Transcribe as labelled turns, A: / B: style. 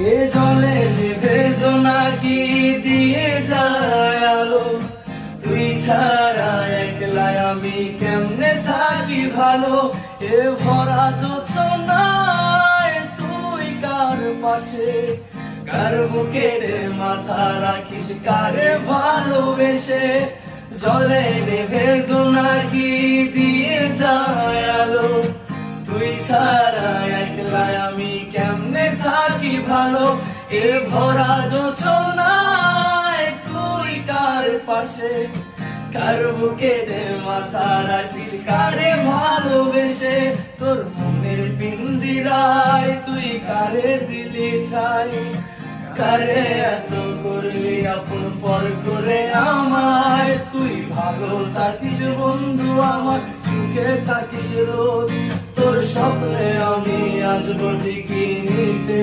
A: এ জলে নিভে জোনাকি দিয়ে যায় আলো, তুই ছাড়া একলাই আমি কেমনে থাকি ভালো। এ ভরা যোছনায় তুই কার পাশে, কার বুকে রে মাথা রাখিস কারে ভালোবেসে। জলে নেভে জোনাকি দিয়ে যায় আলো, তুই ছাড়া একলাই আমি কেমনে থাকি ভালো। এ ভরা যোছনায় তুই কার পাশে, কার বুকে রে মাথা রাখিস কারে ভালোবেসে। তোর মনের পিঞ্জিরায় তুই কারে দিলি ঠাই, কারে এত করলি আপন পর করে আমায়। তুই ভালো থাকিস বন্ধু আমার, সুখে থাকিস রোজ, তোর স্বপ্নে আমি আসবো ঠিকই নিতে।